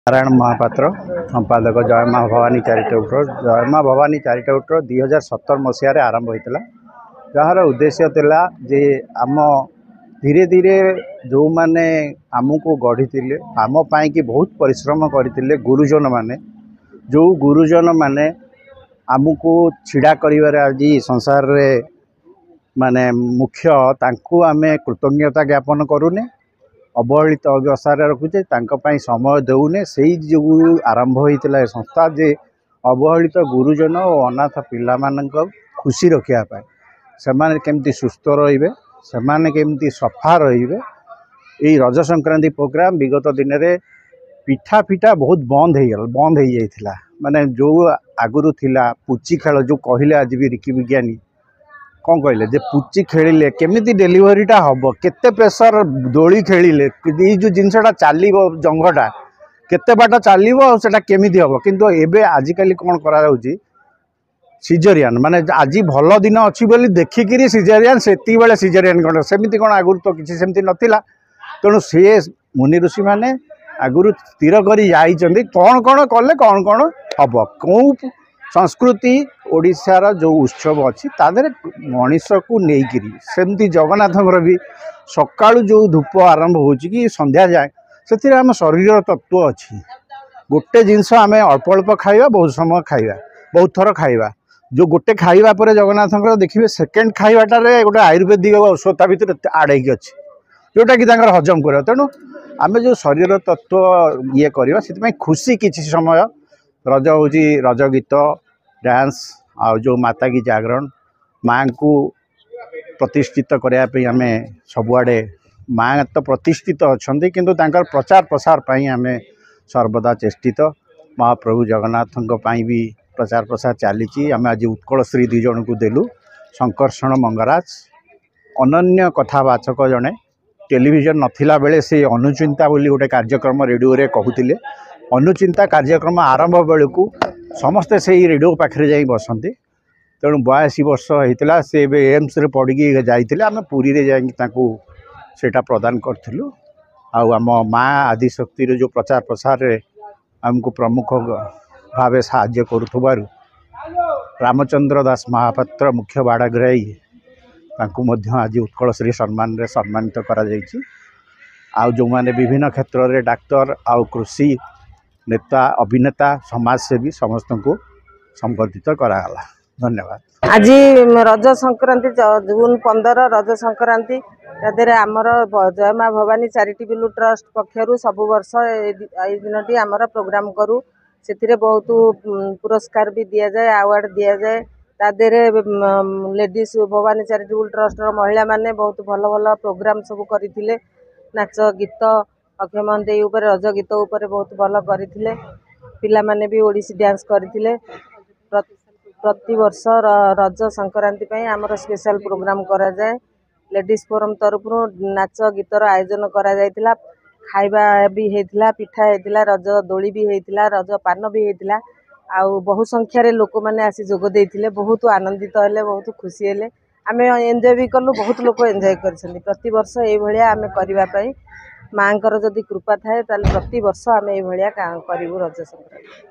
नारायण महापात्र संपादक जय माँ भवानी चैरिटेबल ट्रस्ट। जय माँ भवानी चैरिटेबल ट्रस्ट 2017 मसीह आरंभ होता जार उद्देश्य थिला जे आम धीरे धीरे जो माने आमको गढ़ी आम पाई बहुत परिश्रम करते गुरुजन माने जो गुरुजन माने आमको छिड़ा कर आज संसार रे माने मुख्य तांकु आमे कृतज्ञता ज्ञापन करूने अवहेलित अवस्था रखुचे समय देने से जो आरंभ होता संस्था जे अवहेलित गुरुजन और अनाथ पिला खुशी रखापी से केमती सुस्थ रे केमती सफा रे रज संक्रांति प्रोग्राम विगत दिन में पिठा फिटा बहुत बंद हो जाता माने जो आगुरी थिला पुची खेल जो कहले आज भी रिकी विज्ञानी कौन कहले जे पुची खेलिले केमिति डेलीवरीटा हम केते प्रेसर दोली खेलिले जो जिनसटा चलो जंगटा केते बाट चलो सेटा केमिति हम किंतु एबे आजिकली कौन करा जाउची सिजेरियन माने आज भल दिन अच्छी बोली देखिकी सिजेरियन से सिजेरियन कौन सेमिति कौन आगुरी तो किसी सेमती नथिला तेणु सी मुनि ऋषि मैंने आगुरी स्थिर कर कौन कौन कले कौन कौन हम कौ संस्कृति ओडिशार जो उत्सव अच्छी तादे मनीष को लेकिरी सेमती जगन्नाथ भी सका जो धूप आरंभ हो संध्या जाए से आम शरीर तत्व अच्छी गोटे जिनस आम अल्प अल्प खाइबा बहुत समय खाइबा बहुत थर खाइबा जो गोटे खाइबा पर जगन्नाथ देखिए सेकेंड खाइबाटार गोटे आयुर्वेदिक औषध भर आड़े अच्छी जोटा कि हजम कर तेणु आम जो शरीर तत्व ये करवा से खुशी किसी समय रज हूँ रज गीत डांस आ जो माता की जागरण माँ को प्रतिष्ठित करने आम सबुआड़े माँ तो प्रतिष्ठित अच्छा किंतु तांकर प्रचार प्रसार आम सर्वदा चेष्टित महाप्रभु जगन्नाथ भी प्रचार प्रसार चली आम आज उत्कल श्री दुई जन को देलु शंकर्षण मंगराज अनन्य कथावाचक जड़े टेलीविजन नथिला बेले से अनुचिंता बोली गोटे कार्यक्रम रेडियो रे कहते अनुचिंता कार्यक्रम आरंभ बेलू समस्ते से रेडियो पाखे जा बसते तेणु 82 वर्ष होता से एम्स रे पड़ी जाते आम पुरी रे जाटा प्रदान करूँ आम माँ आदिशक्ति जो प्रचार प्रसार आमको प्रमुख भाव साहाय्य करुवार रामचंद्र दास महापात्र मुख्य बाड़ाग्राही आज उत्कल श्री सम्मान रे सम्मानित करा जो मैंने विभिन्न क्षेत्र में डाक्तर आउ कृषि नेता अभिनेता समाजसेवी समस्त को संबर्धित कराला। धन्यवाद। आज रज संक्रांति जून 15 रज संक्रांति आमर जय माँ भवानी चैरिटेबल ट्रस्ट पक्षर सब वर्ष दिन आमर प्रोग्राम करूँ से बहुत पुरस्कार भी दि जाए अवार्ड दि जाए तादेरे लेडीज भवानी चैरिटेबल ट्रस्ट महिला माने बहुत भल भल प्रोग्राम सब करथिले नाच गीत अक्षय महंती उपर रज गीत उपर बहुत भल करथिले पिला माने भी ओडिसी डांस करथिले प्रति वर्ष रज संक्रांति पई हमर स्पेशल प्रोग्राम करा जाए लेडीज फोरम तरफ नाच गीतर आयोजन करा जायतिला खाइबा भी हेतिला पिठा हेतिला रज दोली भी हेतिला रज पान भी हेतिला आउ बहु संख्यार लोक मैंने आसी जोग देते बहुत आनंदित हेले बहुत खुशी हेले आम एंजॉय भी कलु बहुत लोग एंजॉय कर प्रति वर्ष ये आम करने माँ जदि कृपा थाए प्रति वर्ष आम ये करूँ रज संक्रांति।